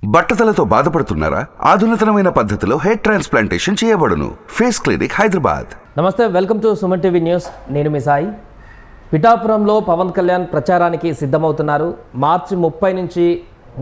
బట్టతలతో బాధపడుతున్నారా? ఆధునితనమైన పద్ధతిలో హెయిర్ ట్రాన్స్ప్లాంటేషన్ చేయబడును. Face clinic, Hyderabad. Namaste, welcome to Suman TV news. నేను మీ సాయి. పిఠాపురంలో పవన్ కళ్యాణ్ ప్రచారానికి సిద్ధమవుతున్నారు. మార్చి 30 నుంచి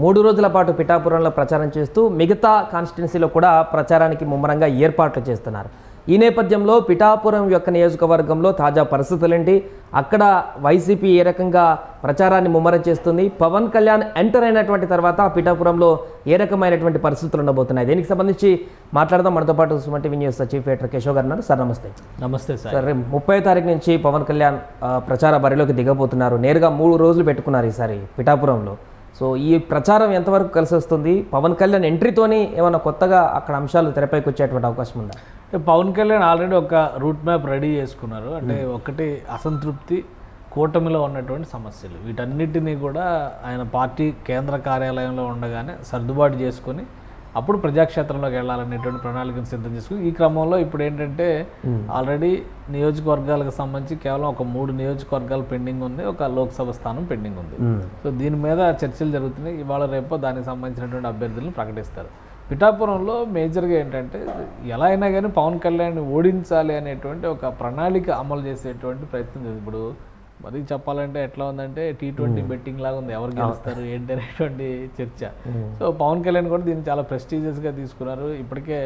3 రోజుల పాటు పిఠాపురంలో ప్రచారం చేస్తూ మిగతా కాన్స్టిట్యున్సీలో కూడా ప్రచారానికి ముమ్మరంగా ఏర్పాట్లు చేస్తున్నారు. ఈ నేపథ్యంలో పిఠాపురం యొక్క నియోజకవర్గంలో తాజా పరిస్థితులేంటి, అక్కడ వైసీపీ ఏ రకంగా ప్రచారాన్ని ముమ్మరం చేస్తుంది, పవన్ కళ్యాణ్ ఎంటర్ అయినటువంటి తర్వాత పిఠాపురంలో ఏ రకమైనటువంటి పరిస్థితులు ఉండబోతున్నాయి, దీనికి సంబంధించి మాట్లాడదాం. మనతో పాటు Suman TV news chief editor Keshav గారు ఉన్నారు. సార్ నమస్తే. నమస్తే సార్. సార్, 30వ తారీఖు నుంచి పవన్ కళ్యాణ్ ప్రచార బరిలోకి దిగబోతున్నారు. నేరుగా 3 రోజులు పెట్టుకున్నారు ఈసారి పిఠాపురంలో. సో ఈ ప్రచారం ఎంతవరకు కలిసి వస్తుంది? పవన్ కళ్యాణ్ ఎంట్రీతోని ఏమైనా కొత్తగా అక్కడ అంశాలు తెరపైకి వచ్చేటువంటి అవకాశం ఉందా? పవన్ కళ్యాణ్ ఆల్రెడీ ఒక రూట్ మ్యాప్ రెడీ చేసుకున్నారు. అంటే ఒకటి అసంతృప్తి, కూటమిలో ఉన్నటువంటి సమస్యలు, వీటన్నిటినీ కూడా ఆయన పార్టీ కేంద్ర కార్యాలయంలో ఉండగానే సర్దుబాటు చేసుకొని అప్పుడు ప్రజాక్షేత్రంలోకి వెళ్ళాలనేటువంటి ప్రణాళికను సిద్ధం చేసుకుని ఈ క్రమంలో ఇప్పుడు ఏంటంటే ఆల్రెడీ నియోజకవర్గాలకు సంబంధించి కేవలం ఒక 3 నియోజకవర్గాలు పెండింగ్ ఉంది, ఒక లోక్సభ స్థానం పెండింగ్ ఉంది. సో దీని మీద చర్చలు జరుగుతున్నాయి. ఇవాళ రేపు దానికి సంబంధించినటువంటి అభ్యర్థులను ప్రకటిస్తారు. పిఠాపురంలో మేజర్గా ఏంటంటే ఎలా అయినా కానీ పవన్ కళ్యాణ్ని ఓడించాలి అనేటువంటి ఒక ప్రణాళిక అమలు చేసేటువంటి ప్రయత్నం చేస్తుంది. ఇప్పుడు మరి చెప్పాలంటే ఎట్లా ఉందంటే T20 బెట్టింగ్ లాగా ఉంది, ఎవరు గెలుస్తారు ఏంటి అనేటువంటి చర్చ. సో పవన్ కళ్యాణ్ కూడా దీన్ని చాలా ప్రెస్టీజియస్గా తీసుకున్నారు. ఇప్పటికే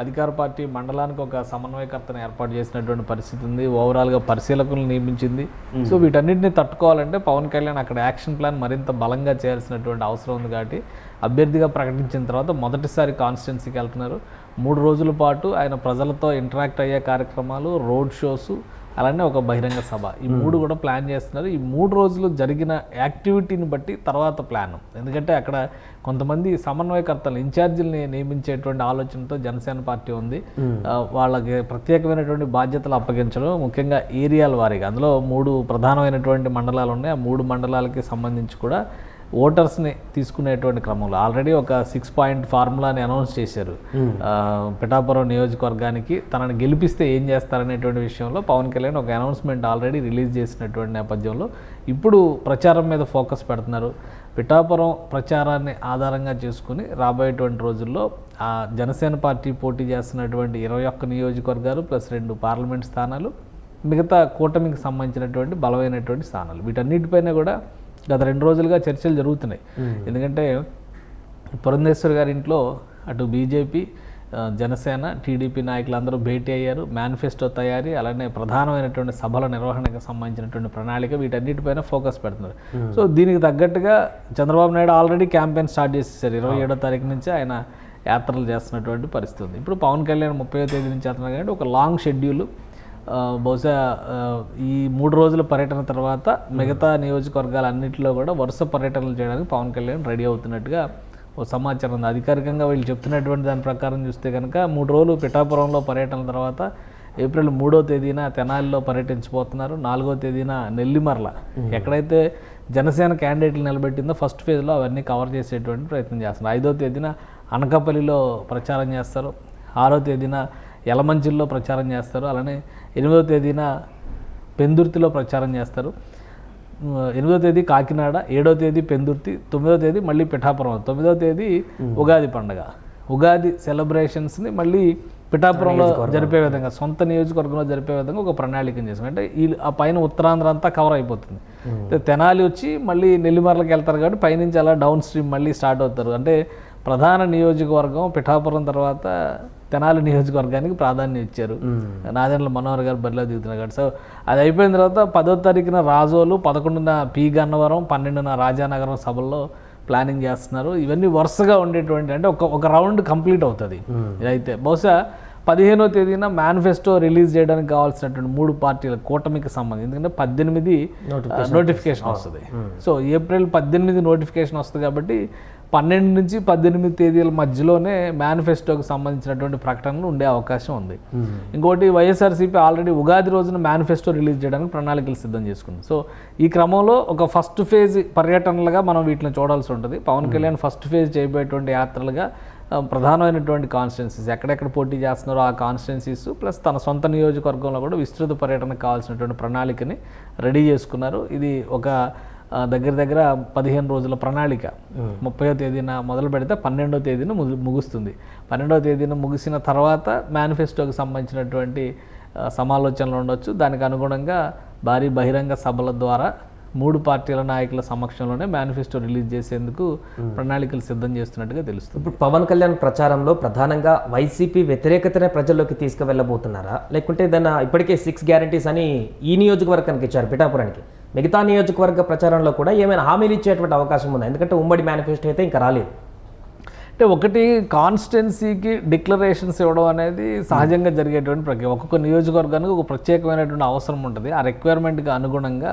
అధికార పార్టీ మండలానికి ఒక సమన్వయకర్తను ఏర్పాటు చేసినటువంటి పరిస్థితి ఉంది, ఓవరాల్గా పరిశీలకులను నియమించింది. సో వీటన్నిటిని తట్టుకోవాలంటే పవన్ కళ్యాణ్ అక్కడ యాక్షన్ ప్లాన్ మరింత బలంగా చేయాల్సినటువంటి అవసరం ఉంది. కాబట్టి అభ్యర్థిగా ప్రకటించిన తర్వాత మొదటిసారి కాన్స్టిట్యున్సీకి వెళ్తున్నారు. 3 రోజుల పాటు ఆయన ప్రజలతో ఇంటరాక్ట్ అయ్యే కార్యక్రమాలు, రోడ్ షోసు, అలానే ఒక బహిరంగ సభ, ఈ 3 కూడా ప్లాన్ చేస్తున్నారు. ఈ 3 రోజులు జరిగిన యాక్టివిటీని బట్టి తర్వాత ప్లాన్, ఎందుకంటే అక్కడ కొంతమంది సమన్వయకర్తలు, ఇన్ఛార్జీలని నియమించేటువంటి ఆలోచనతో జనసేన పార్టీ ఉంది. వాళ్ళకి ప్రత్యేకమైనటువంటి బాధ్యతలు అప్పగించడం, ముఖ్యంగా ఏరియాల వారీగా. అందులో 3 ప్రధానమైనటువంటి మండలాలు ఉన్నాయి. ఆ 3 మండలాలకి సంబంధించి కూడా ఓటర్స్ని తీసుకునేటువంటి క్రమంలో ఆల్రెడీ ఒక 6 పాయింట్ ఫార్ములాని అనౌన్స్ చేశారు. పిఠాపురం నియోజకవర్గానికి తనని గెలిపిస్తే ఏం చేస్తారనేటువంటి విషయంలో పవన్ కళ్యాణ్ ఒక అనౌన్స్మెంట్ ఆల్రెడీ రిలీజ్ చేసినటువంటి నేపథ్యంలో ఇప్పుడు ప్రచారం మీద ఫోకస్ పెడుతున్నారు. పిఠాపురం ప్రచారాన్ని ఆధారంగా చేసుకుని రాబోయేటువంటి రోజుల్లో ఆ జనసేన పార్టీ పోటీ చేస్తున్నటువంటి 21 నియోజకవర్గాలు ప్లస్ 2 పార్లమెంట్ స్థానాలు, మిగతా కూటమికి సంబంధించినటువంటి బలమైనటువంటి స్థానాలు, వీటన్నిటిపైన కూడా గత 2 రోజులుగా చర్చలు జరుగుతున్నాయి. ఎందుకంటే పురంధేశ్వర్ గారి ఇంట్లో అటు బీజేపీ, జనసేన, టీడీపీ నాయకులందరూ భేటీ అయ్యారు. మేనిఫెస్టో తయారీ, అలానే ప్రధానమైనటువంటి సభల నిర్వహణకు సంబంధించినటువంటి ప్రణాళిక, వీటన్నిటిపైన ఫోకస్ పెడుతున్నారు. సో దీనికి తగ్గట్టుగా Chandrababu Naidu already campaign start చేసేసారు. 27వ తారీఖు నుంచి ఆయన యాత్రలు చేస్తున్నటువంటి పరిస్థితి ఉంది. ఇప్పుడు పవన్ కళ్యాణ్ 30వ తేదీ నుంచి చేస్తున్నారు కాబట్టి ఒక లాంగ్ షెడ్యూల్. బహుశా ఈ 3 రోజుల పర్యటన తర్వాత మిగతా నియోజకవర్గాలన్నింటిలో కూడా వరుస పర్యటనలు చేయడానికి పవన్ కళ్యాణ్ రెడీ అవుతున్నట్టుగా ఓ సమాచారం ఉంది. అధికారికంగా వీళ్ళు చెప్తున్నటువంటి దాని ప్రకారం చూస్తే కనుక 3 రోజులు పిఠాపురంలో పర్యటన తర్వాత ఏప్రిల్ 3వ తేదీన తెనాలిలో పర్యటించబోతున్నారు. 4వ తేదీన నెల్లిమర్ల, ఎక్కడైతే జనసేన క్యాండిడేట్లు నిలబెట్టిందో ఫస్ట్ ఫేజ్లో అవన్నీ కవర్ చేసేటువంటి ప్రయత్నం చేస్తున్నారు. 5వ తేదీన అనకాపల్లిలో ప్రచారం చేస్తారు. 6వ తేదీన యలమంచిల్లో ప్రచారం చేస్తారు. అలానే 8వ తేదీన పెందుర్తిలో ప్రచారం చేస్తారు. 8వ తేదీ కాకినాడ, 7వ తేదీ పెందుర్తి, 9వ తేదీ మళ్ళీ పిఠాపురం, 9వ తేదీ ఉగాది పండుగ. ఉగాది సెలబ్రేషన్స్ని మళ్ళీ పిఠాపురంలో జరిపే విధంగా, సొంత నియోజకవర్గంలో జరిపే విధంగా ఒక ప్రణాళికను చేసాం. అంటే ఆ పైన ఉత్తరాంధ్ర అంతా కవర్ అయిపోతుంది. తెనాలి వచ్చి మళ్ళీ నెల్లిమర్లకి వెళ్తారు కాబట్టి పైనుంచి అలా డౌన్ స్ట్రీమ్ మళ్ళీ స్టార్ట్ అవుతారు. అంటే ప్రధాన నియోజకవర్గం పిఠాపురం తర్వాత తెనాలి నియోజకవర్గానికి ప్రాధాన్యం ఇచ్చారు. నాదెండ్ల మనోహర్ గారు బరిలో దిగుతున్నారు కాబట్టి. సో అది అయిపోయిన తర్వాత 10వ తారీఖున రాజోలు, 11న పి గన్నవరం, 12న రాజానగరం సభల్లో ప్లానింగ్ చేస్తున్నారు. ఇవన్నీ వరుసగా ఉండేటువంటి, అంటే ఒక రౌండ్ కంప్లీట్ అవుతుంది. ఇదైతే బహుశా 15వ తేదీన మేనిఫెస్టో రిలీజ్ చేయడానికి కావాల్సినటువంటి 3 పార్టీల కూటమికి సంబంధించి, ఎందుకంటే 18 నోటిఫికేషన్ వస్తుంది. సో ఏప్రిల్ 18 నోటిఫికేషన్ వస్తుంది కాబట్టి 12 నుంచి 18 తేదీల మధ్యలోనే మేనిఫెస్టోకి సంబంధించినటువంటి ప్రకటనలు ఉండే అవకాశం ఉంది. ఇంకోటి వైఎస్ఆర్సీపీ ఆల్రెడీ ఉగాది రోజున మేనిఫెస్టో రిలీజ్ చేయడానికి ప్రణాళికలు సిద్ధం చేసుకుంది. సో ఈ క్రమంలో ఒక ఫస్ట్ ఫేజ్ పర్యటనలుగా మనం వీటిని చూడాల్సి ఉంటుంది. పవన్ కళ్యాణ్ ఫస్ట్ ఫేజ్ చేయబోయేటువంటి యాత్రలుగా ప్రధానమైనటువంటి కాన్స్టిట్యున్సీస్ ఎక్కడెక్కడ పోటీ చేస్తున్నారో ఆ కాన్స్టిట్యున్సీస్ ప్లస్ తన సొంత నియోజకవర్గంలో కూడా విస్తృత పర్యటనకు కావాల్సినటువంటి ప్రణాళికని రెడీ చేసుకున్నారు. ఇది ఒక దగ్గర దగ్గర 15 రోజుల ప్రణాళిక 30వ తేదీన మొదలు పెడితే 12వ తేదీన ముగుస్తుంది. 12వ తేదీన ముగిసిన తర్వాత మేనిఫెస్టోకి సంబంధించినటువంటి సమాలోచనలు ఉండొచ్చు. దానికి అనుగుణంగా భారీ బహిరంగ సభల ద్వారా 3 పార్టీల నాయకుల సమక్షంలోనే మేనిఫెస్టో రిలీజ్ చేసేందుకు ప్రణాళికలు సిద్ధం చేస్తున్నట్టుగా తెలుస్తుంది. ఇప్పుడు పవన్ కళ్యాణ్ ప్రచారంలో ప్రధానంగా వైసీపీ వ్యతిరేకతనే ప్రజల్లోకి తీసుకువెళ్ళబోతున్నారా, లేకుంటే దాన్ని ఇప్పటికే 6 గ్యారంటీస్ అని ఈ నియోజకవర్గానికి ఇచ్చారు పిఠాపురానికి, మిగతా నియోజకవర్గ ప్రచారంలో కూడా ఏమైనా హామీలు ఇచ్చేటువంటి అవకాశం ఉందా? ఎందుకంటే ఉమ్మడి మేనిఫెస్టో అయితే ఇంకా రాలేదు. అంటే ఒకటి కాన్స్టిట్యున్సీకి డిక్లరేషన్స్ ఇవ్వడం అనేది సహజంగా జరిగేటువంటి ప్రక్రియ. ఒక్కొక్క నియోజకవర్గానికి ఒక ప్రత్యేకమైనటువంటి అవసరం ఉంటుంది. ఆ రిక్వైర్మెంట్కి అనుగుణంగా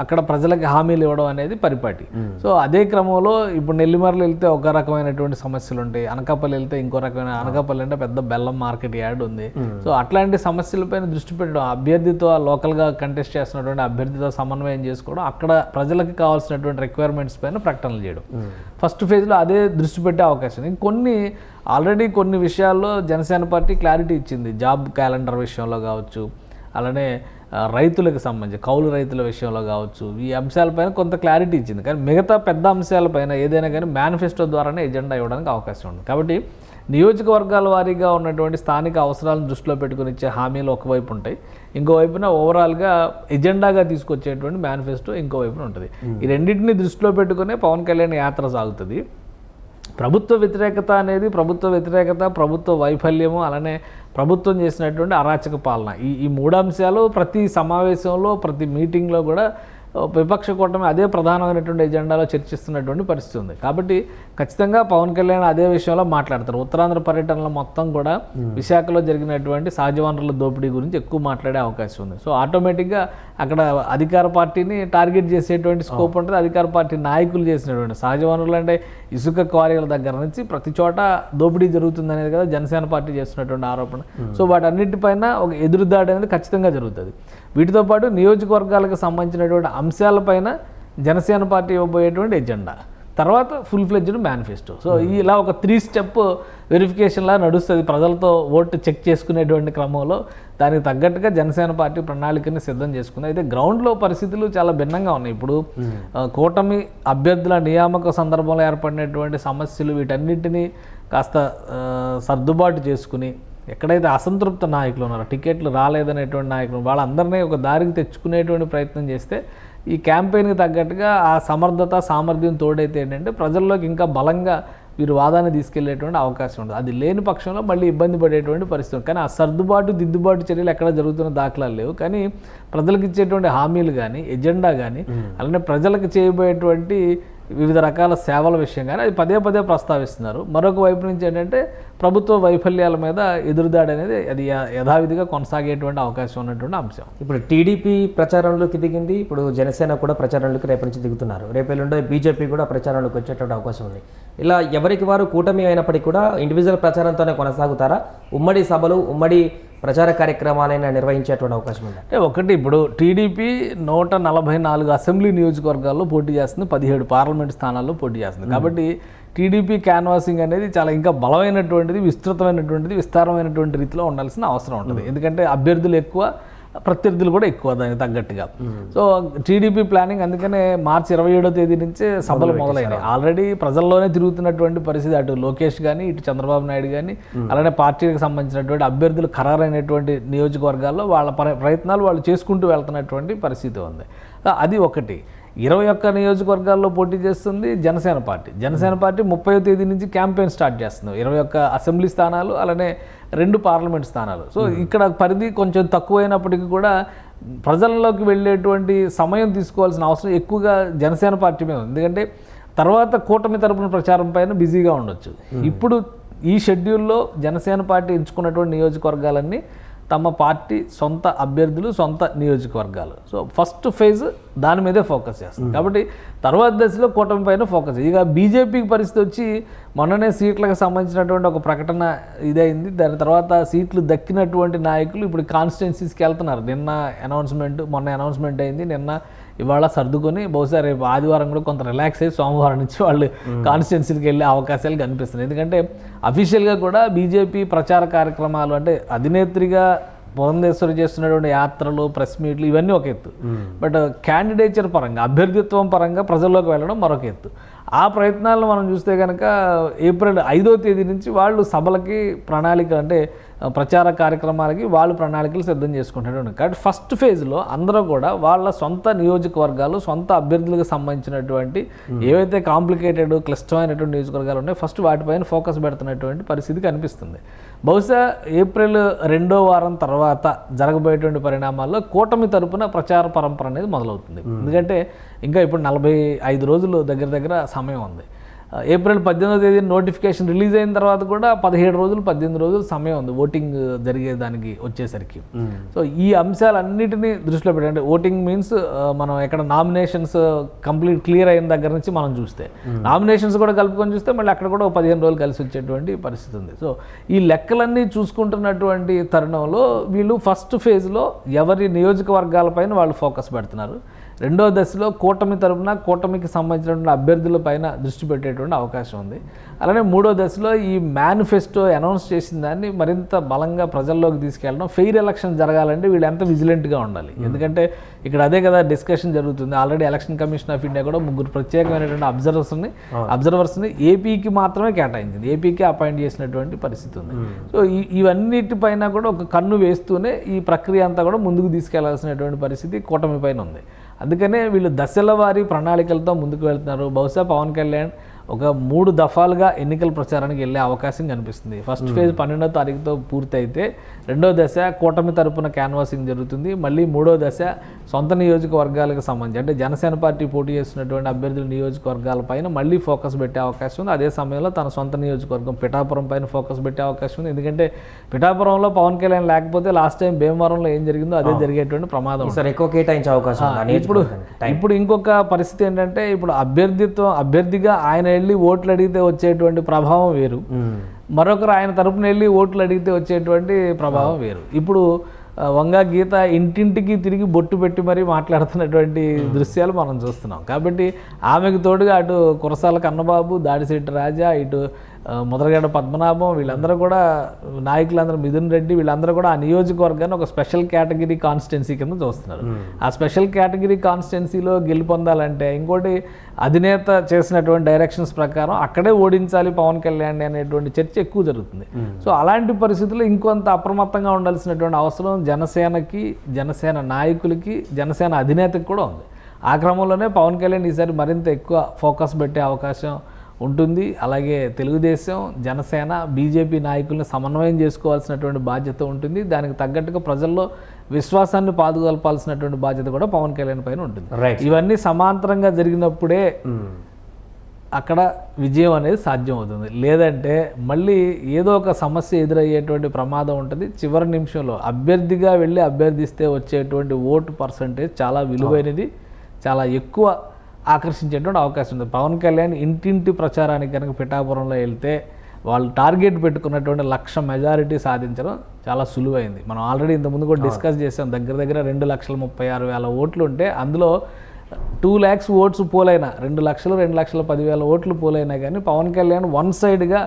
అక్కడ ప్రజలకు హామీలు ఇవ్వడం అనేది పరిపాటి. సో అదే క్రమంలో ఇప్పుడు నెల్లిమర్లు వెళ్తే ఒక రకమైనటువంటి సమస్యలు ఉంటాయి, అనకాపల్లి వెళ్తే ఇంకో రకమైన, అనకాపల్లి అంటే పెద్ద బెల్లం మార్కెట్ యార్డ్ ఉంది. సో అట్లాంటి సమస్యలపైన దృష్టి పెట్టడం, అభ్యర్థితో లోకల్గా కంటెస్ట్ చేస్తున్నటువంటి అభ్యర్థితో సమన్వయం చేసుకోవడం, అక్కడ ప్రజలకు కావాల్సినటువంటి రిక్వైర్మెంట్స్ పైన ప్రకటనలు చేయడం ఫస్ట్ ఫేజ్లో అదే దృష్టి పెట్టే అవకాశం. ఆల్రెడీ కొన్ని విషయాల్లో జనసేన పార్టీ క్లారిటీ ఇచ్చింది. జాబ్ క్యాలెండర్ విషయంలో కావచ్చు, అలానే రైతులకు సంబంధించి కౌలు రైతుల విషయంలో కావచ్చు, ఈ అంశాలపైన కొంత క్లారిటీ ఇచ్చింది. కానీ మిగతా పెద్ద అంశాలపైన ఏదైనా కానీ మేనిఫెస్టో ద్వారానే ఎజెండా ఇవ్వడానికి అవకాశం ఉంది. కాబట్టి నియోజకవర్గాల వారీగా ఉన్నటువంటి స్థానిక అవసరాలను దృష్టిలో పెట్టుకుని ఇచ్చే హామీలు ఒకవైపు ఉంటాయి, ఇంకోవైపున ఓవరాల్గా ఎజెండాగా తీసుకొచ్చేటువంటి మేనిఫెస్టో ఇంకోవైపున ఉంటుంది. ఈ రెండింటిని దృష్టిలో పెట్టుకునే పవన్ కళ్యాణ్ యాత్ర సాగుతుంది. ప్రభుత్వ వ్యతిరేకత అనేది ప్రభుత్వ వైఫల్యము, అలానే ప్రభుత్వం చేసినటువంటి అరాచక పాలన, ఈ 3 అంశాలు ప్రతి సమావేశంలో ప్రతి మీటింగ్లో కూడా విపక్ష కూటమి అదే ప్రధానమైనటువంటి ఎజెండాలో చర్చిస్తున్నటువంటి పరిస్థితి ఉంది. కాబట్టి ఖచ్చితంగా పవన్ కళ్యాణ్ అదే విషయంలో మాట్లాడతారు. ఉత్తరాంధ్ర పర్యటనలో మొత్తం కూడా విశాఖలో జరిగినటువంటి సహజ వనరుల దోపిడీ గురించి ఎక్కువ మాట్లాడే అవకాశం ఉంది. సో ఆటోమేటిక్గా అక్కడ అధికార పార్టీని టార్గెట్ చేసేటువంటి స్కోప్ ఉంటుంది. అధికార పార్టీ నాయకులు చేసినటువంటి సహజ వనరులు అంటే ఇసుక క్వారీల దగ్గర నుంచి ప్రతి చోట దోపిడీ జరుగుతుంది అనేది కదా జనసేన పార్టీ చేస్తున్నటువంటి ఆరోపణ. సో వాటన్నిటిపైన ఒక ఎదురుదాడి అనేది ఖచ్చితంగా జరుగుతుంది. వీటితో పాటు నియోజకవర్గాలకు సంబంధించినటువంటి అంశాలపైన జనసేన పార్టీ ఇవ్వబోయేటువంటి ఎజెండా, తర్వాత ఫుల్ ఫ్లెడ్జ్డ్ మేనిఫెస్టో. సో ఇలా ఒక 3 స్టెప్ వెరిఫికేషన్లా నడుస్తుంది. ప్రజలతో ఓటు చెక్ చేసుకునేటువంటి క్రమంలో దానికి తగ్గట్టుగా జనసేన పార్టీ ప్రణాళికని సిద్ధం చేసుకుంది. అయితే గ్రౌండ్లో పరిస్థితులు చాలా భిన్నంగా ఉన్నాయి. ఇప్పుడు కూటమి అభ్యర్థుల నియామక సందర్భంలో ఏర్పడినటువంటి సమస్యలు, వీటన్నిటినీ కాస్త సర్దుబాటు చేసుకుని ఎక్కడైతే అసంతృప్త నాయకులు ఉన్నారో, టికెట్లు రాలేదనేటువంటి నాయకులు, వాళ్ళందరినీ ఒక దారికి తెచ్చుకునేటువంటి ప్రయత్నం చేస్తే ఈ క్యాంపెయిన్కి తగ్గట్టుగా ఆ సమర్థత సామర్థ్యం తోడైతే ఏంటంటే ప్రజల్లోకి ఇంకా బలంగా వీరు వాదాన్ని తీసుకెళ్లేటువంటి అవకాశం ఉంటుంది. అది లేని పక్షంలో మళ్ళీ ఇబ్బంది పడేటువంటి పరిస్థితి. కానీ ఆ సర్దుబాటు దిద్దుబాటు చర్యలు ఎక్కడ జరుగుతున్న దాఖలాలు లేవు. కానీ ప్రజలకు ఇచ్చేటువంటి హామీలు కానీ ఎజెండా కానీ అలానే ప్రజలకు చేయబోయేటువంటి వివిధ రకాల సేవల విషయం కానీ అది పదే ప్రస్తావిస్తున్నారు. మరొక వైపు నుంచి ఏంటంటే ప్రభుత్వ వైఫల్యాల మీద ఎదురుదాడి అనేది అది యథావిధిగా కొనసాగేటువంటి అవకాశం ఉన్నటువంటి అంశం. ఇప్పుడు టీడీపీ ప్రచారంలోకి దిగింది, ఇప్పుడు జనసేన కూడా ప్రచారంలోకి రేపటి నుంచి దిగుతున్నారు. రేపేళ్ళుండే బీజేపీ కూడా ప్రచారంలోకి వచ్చేటువంటి అవకాశం ఉంది. ఇలా ఎవరికి వారు కూటమి అయినప్పటికీ కూడా ఇండివిజువల్ ప్రచారంతోనే కొనసాగుతారా? ఉమ్మడి సభలు, ఉమ్మడి ప్రచార కార్యక్రమాలైనా నిర్వహించేటువంటి అవకాశం ఉంది? అంటే ఒకటి, ఇప్పుడు టీడీపీ 144 అసెంబ్లీ నియోజకవర్గాల్లో పోటీ చేస్తుంది, 17 పార్లమెంట్ స్థానాల్లో పోటీ చేస్తుంది. కాబట్టి టీడీపీ క్యాన్వాసింగ్ అనేది చాలా ఇంకా బలమైనటువంటిది, విస్తారమైనటువంటి రీతిలో ఉండాల్సిన అవసరం ఉంటుంది. ఎందుకంటే అభ్యర్థులు ఎక్కువ, ప్రత్యర్థులు కూడా ఎక్కువ దానికి తగ్గట్టుగా. సో టీడీపీ ప్లానింగ్ అందుకనే మార్చి 27వ తేదీ నుంచే సభలు మొదలైనాయి. ఆల్రెడీ ప్రజల్లోనే తిరుగుతున్నటువంటి పరిస్థితి, అటు లోకేష్ కానీ ఇటు చంద్రబాబు నాయుడు కానీ అలానే పార్టీకి సంబంధించినటువంటి అభ్యర్థులు ఖరారైనటువంటి నియోజకవర్గాల్లో వాళ్ళ ప్రయత్నాలు వాళ్ళు చేసుకుంటూ వెళ్తున్నటువంటి పరిస్థితి ఉంది. అది ఒకటి. 21 నియోజకవర్గాల్లో పోటీ చేస్తుంది జనసేన పార్టీ. 30వ తేదీ నుంచి క్యాంపెయిన్ స్టార్ట్ చేస్తుంది. 21 అసెంబ్లీ స్థానాలు, అలానే 2 పార్లమెంట్ స్థానాలు. సో ఇక్కడ పరిధి కొంచెం తక్కువైనప్పటికీ కూడా ప్రజల్లోకి వెళ్ళేటువంటి సమయం తీసుకోవాల్సిన అవసరం ఎక్కువగా జనసేన పార్టీ మీద ఉంది. ఎందుకంటే తర్వాత కూటమి తరపున ప్రచారం పైన బిజీగా ఉండొచ్చు. ఇప్పుడు ఈ షెడ్యూల్లో జనసేన పార్టీ ఎంచుకున్నటువంటి నియోజకవర్గాలన్నీ తమ పార్టీ సొంత అభ్యర్థులు, సొంత నియోజకవర్గాలు. సో ఫస్ట్ ఫేజ్ దాని మీదే ఫోకస్ చేస్తుంది. కాబట్టి తర్వాత దశలో కూటమి పైన ఫోకస్. ఇక బీజేపీకి పరిస్థితి వచ్చి మొన్ననే సీట్లకు సంబంధించినటువంటి ఒక ప్రకటన ఇదైంది. దాని తర్వాత సీట్లు దక్కినటువంటి నాయకులు ఇప్పుడు కాన్స్టిట్యున్సీస్కి వెళ్తున్నారు. మొన్న అనౌన్స్మెంట్ అయింది. ఇవాళ సర్దుకొని బహుశా రేపు ఆదివారం కూడా కొంత రిలాక్స్ అయ్యి సోమవారం నుంచి వాళ్ళు కాన్స్టిట్యున్సీకి వెళ్ళే అవకాశాలు కనిపిస్తున్నాయి. ఎందుకంటే అఫీషియల్గా కూడా బీజేపీ ప్రచార కార్యక్రమాలు అంటే అధినేత్రిగా పురంధేశ్వరి చేస్తున్నటువంటి యాత్రలు, ప్రెస్ మీట్లు ఇవన్నీ ఒక ఎత్తు. బట్ క్యాండిడేచర్ పరంగా, అభ్యర్థిత్వం పరంగా ప్రజల్లోకి వెళ్ళడం మరొక ఎత్తు. ఆ ప్రయత్నాలను మనం చూస్తే కనుక ఏప్రిల్ 5వ తేదీ నుంచి వాళ్ళు సభలకి ప్రణాళిక, అంటే ప్రచార కార్యక్రమాలకి వాళ్ళు ప్రణాళికలు సిద్ధం చేసుకుంటున్నారు. కాబట్టి ఫస్ట్ ఫేజ్లో అందరూ కూడా వాళ్ళ సొంత నియోజకవర్గాలు, సొంత అభ్యర్థులకు సంబంధించినటువంటి ఏవైతే కాంప్లికేటెడ్, క్లిష్టమైనటువంటి నియోజకవర్గాలు ఉన్నాయో ఫస్ట్ వాటిపైన ఫోకస్ పెడుతున్నటువంటి పరిస్థితి కనిపిస్తుంది. బహుశా ఏప్రిల్ 2వ వారం తర్వాత జరగబోయేటువంటి పరిణామాల్లో కూటమి తరపున ప్రచార పరంపర అనేది మొదలవుతుంది. ఎందుకంటే ఇంకా ఇప్పుడు 45 రోజులు దగ్గర సమయం ఉంది. ఏప్రిల్ 18వ తేదీ నోటిఫికేషన్ రిలీజ్ అయిన తర్వాత కూడా 18 రోజులు సమయం ఉంది ఓటింగ్ జరిగేదానికి వచ్చేసరికి. సో ఈ అంశాలన్నిటినీ దృష్టిలో పెట్టి, అంటే ఓటింగ్ మీన్స్ మనం ఎక్కడ నామినేషన్స్ కంప్లీట్ క్లియర్ అయిన దగ్గర నుంచి మనం చూస్తే, నామినేషన్స్ కూడా కలుపుకొని చూస్తే మళ్ళీ అక్కడ కూడా 15 రోజులు కలిసి వచ్చేటువంటి పరిస్థితి ఉంది. సో ఈ లెక్కలన్నీ చూసుకుంటున్నటువంటి తరుణంలో వీళ్ళు ఫస్ట్ ఫేజ్లో ఎవరి నియోజకవర్గాలపైన వాళ్ళు ఫోకస్ పెడుతున్నారు. రెండో దశలో కూటమి తరపున కూటమికి సంబంధించినటువంటి అభ్యర్థుల పైన దృష్టి పెట్టేటువంటి అవకాశం ఉంది. అలానే మూడో దశలో ఈ మేనిఫెస్టో అనౌన్స్ చేసిన దాన్ని మరింత బలంగా ప్రజల్లోకి తీసుకెళ్ళడం. ఫెయిర్ ఎలక్షన్ జరగాలంటే వీళ్ళు ఎంత విజిలెంట్గా ఉండాలి. ఎందుకంటే ఇక్కడ అదే కదా డిస్కషన్ జరుగుతుంది. Already election commission of India కూడా 3 ప్రత్యేకమైనటువంటి అబ్జర్వర్స్ని ఏపీకి మాత్రమే కేటాయించింది, ఏపీకి అపాయింట్ చేసినటువంటి పరిస్థితి ఉంది. సో ఇవన్నిటిపైన కూడా ఒక కన్ను వేస్తూనే ఈ ప్రక్రియ అంతా కూడా ముందుకు తీసుకెళ్లాల్సినటువంటి పరిస్థితి కూటమి పైన ఉంది. అందుకనే వీళ్ళు దశల వారీ ప్రణాళికలతో ముందుకు వెళ్తున్నారు. బహుశా పవన్ కళ్యాణ్ ఒక 3 దఫాలుగా ఎన్నికల ప్రచారానికి వెళ్ళే అవకాశం కనిపిస్తుంది. ఫస్ట్ ఫేజ్ 12వ తారీఖుతో పూర్తయితే రెండో దశ కూటమి తరపున క్యాన్వాసింగ్ జరుగుతుంది. మళ్ళీ మూడో దశ సొంత నియోజకవర్గాలకు సంబంధించి, అంటే జనసేన పార్టీ పోటీ చేస్తున్నటువంటి అభ్యర్థుల నియోజకవర్గాల పైన మళ్ళీ ఫోకస్ పెట్టే అవకాశం ఉంది. అదే సమయంలో తన సొంత నియోజకవర్గం పిఠాపురం పైన ఫోకస్ పెట్టే అవకాశం ఉంది. ఎందుకంటే పిఠాపురంలో పవన్ కళ్యాణ్ లేకపోతే లాస్ట్ టైం భీమవరంలో ఏం జరిగిందో అదే జరిగేటువంటి ప్రమాదం సార్, ఎక్కువ కేటాయించే అవకాశం. ఇప్పుడు ఇంకొక పరిస్థితి ఏంటంటే, ఇప్పుడు అభ్యర్థిగా ఆయన వెళ్ళి ఓట్లు అడిగితే వచ్చేటువంటి ప్రభావం వేరు, మరొకరు ఆయన తరపున వెళ్ళి ఓట్లు అడిగితే వచ్చేటువంటి ప్రభావం వేరు. ఇప్పుడు వంగా గీత ఇంటింటికి తిరిగి బొట్టు పెట్టి మరీ మాట్లాడుతున్నటువంటి దృశ్యాలు మనం చూస్తున్నాం. కాబట్టి ఆమెకు తోడుగా అటు కురసాల కన్నబాబు, దాడిశెట్టి రాజా, ఇటు ముద్రగడ పద్మనాభం, వీళ్ళందరూ కూడా నాయకులందరూ, మిథున్ రెడ్డి, వీళ్ళందరూ కూడా ఆ నియోజకవర్గాన్ని ఒక స్పెషల్ కేటగిరీ కాన్స్టిట్యున్సీ కింద చూస్తున్నారు. ఆ స్పెషల్ కేటగిరీ కాన్స్టిట్యున్సీలో గెలుపొందాలంటే ఇంకోటి అధినేత చేసినటువంటి డైరెక్షన్స్ ప్రకారం అక్కడే ఓడించాలి పవన్ కళ్యాణ్ అనేటువంటి చర్చ ఎక్కువ జరుగుతుంది. సో అలాంటి పరిస్థితుల్లో ఇంకొంత అప్రమత్తంగా ఉండాల్సినటువంటి అవసరం జనసేనకి, జనసేన నాయకులకి, జనసేన అధినేతకి కూడా ఉంది. ఆ క్రమంలోనే పవన్ కళ్యాణ్ ఈసారి మరింత ఎక్కువ ఫోకస్ పెట్టే అవకాశం ఉంటుంది. అలాగే తెలుగుదేశం, జనసేన, బీజేపీ నాయకులను సమన్వయం చేసుకోవాల్సినటువంటి బాధ్యత ఉంటుంది. దానికి తగ్గట్టుగా ప్రజల్లో విశ్వాసాన్ని పాదుకొల్పాల్సినటువంటి బాధ్యత కూడా పవన్ కళ్యాణ్ పైన ఉంటుంది. ఇవన్నీ సమాంతరంగా జరిగినప్పుడే అక్కడ విజయం అనేది సాధ్యం అవుతుంది. లేదంటే మళ్ళీ ఏదో ఒక సమస్య ఎదురయ్యేటువంటి ప్రమాదం ఉంటుంది. చివరి నిమిషంలో అభ్యర్థిగా వెళ్ళి అభ్యర్థిస్తే వచ్చేటువంటి ఓటు పర్సంటేజ్ చాలా విలువైనది, చాలా ఎక్కువ ఆకర్షించేటువంటి అవకాశం ఉంది. పవన్ కళ్యాణ్ ఇంటింటి ప్రచారానికి కనుక పిఠాపురంలో వెళ్తే వాళ్ళు టార్గెట్ పెట్టుకున్నటువంటి 1,00,000 మెజారిటీ సాధించడం చాలా సులువైంది. మనం ఆల్రెడీ ఇంతకుముందు కూడా డిస్కస్ చేసాం. దగ్గర 2,36,000 ఓట్లు ఉంటే అందులో 2 lakhs ఓట్స్ పోలైనా, 2,10,000 ఓట్లు పోలైనా కానీ పవన్ కళ్యాణ్ వన్ సైడ్గా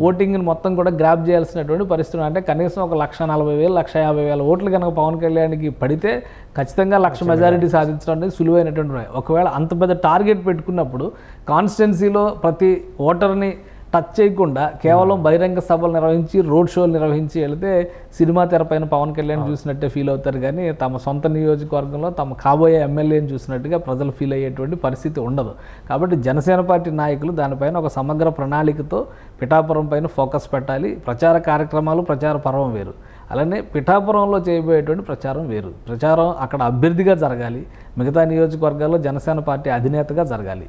ఓటింగ్ని మొత్తం కూడా గ్రాప్ చేయాల్సినటువంటి పరిస్థితి. అంటే కనీసం ఒక 1,40,000, 1,50,000 ఓట్లు కనుక పవన్ కళ్యాణ్కి పడితే ఖచ్చితంగా 1,00,000 మెజారిటీ సాధించడం అనేది సులువైనటువంటి. ఒకవేళ అంత పెద్ద టార్గెట్ పెట్టుకున్నప్పుడు కాన్స్టిట్యున్సీలో ప్రతి ఓటర్ని టచ్ చేయకుండా కేవలం బహిరంగ సభలు నిర్వహించి, రోడ్ షోలు నిర్వహించి వెళితే సినిమా తెరపైన పవన్ కళ్యాణ్ చూసినట్టే ఫీల్ అవుతారు. కానీ తమ సొంత నియోజకవర్గంలో తమ కాబోయే ఎమ్మెల్యేని చూసినట్టుగా ప్రజలు ఫీల్ అయ్యేటువంటి పరిస్థితి ఉండదు. కాబట్టి జనసేన పార్టీ నాయకులు దానిపైన ఒక సమగ్ర ప్రణాళికతో పిఠాపురం పైన ఫోకస్ పెట్టాలి. ప్రచార కార్యక్రమాలు, ప్రచార పర్వం వేరు, అలానే పిఠాపురంలో చేయబోయేటువంటి ప్రచారం వేరు. ప్రచారం అక్కడ అభ్యర్థిగా జరగాలి, మిగతా నియోజకవర్గాల్లో జనసేన పార్టీ అధినేతగా జరగాలి.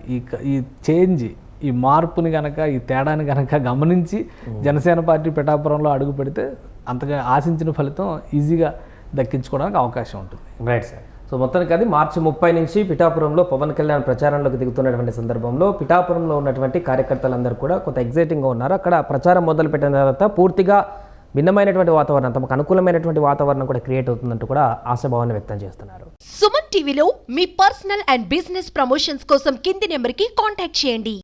ఈ చేంజ్, ఈ మార్పుని కనుక, ఈ తేడాని కనుక గమనించి జనసేన పార్టీ పిఠాపురంలో అడుగు పెడితే అంతగా ఆశించిన ఫలితం ఈజీగా దక్కించుకోవడానికి అవకాశం ఉంటుంది. Right sir. సో మొత్తానికి అది మార్చి 30 నుంచి పిఠాపురంలో పవన్ కళ్యాణ్ ప్రచారంలోకి దిగుతున్నటువంటి సందర్భంలో పిఠాపురంలో ఉన్నటువంటి కార్యకర్తలందరూ కూడా కొంత ఎగ్జైటింగ్గా ఉన్నారు. అక్కడ ప్రచారం మొదలుపెట్టిన తర్వాత పూర్తిగా భిన్నమైనటువంటి వాతావరణం, తమకు అనుకూలమైనటువంటి వాతావరణం కూడా క్రియేట్ అవుతుందంటూ కూడా ఆశాభావాన్ని వ్యక్తం చేస్తున్నారు. సుమన్ టీవీలో మీ పర్సనల్ అండ్ బిజినెస్ ప్రమోషన్స్ కోసం కింది నెంబర్కి కాంటాక్ట్ చేయండి.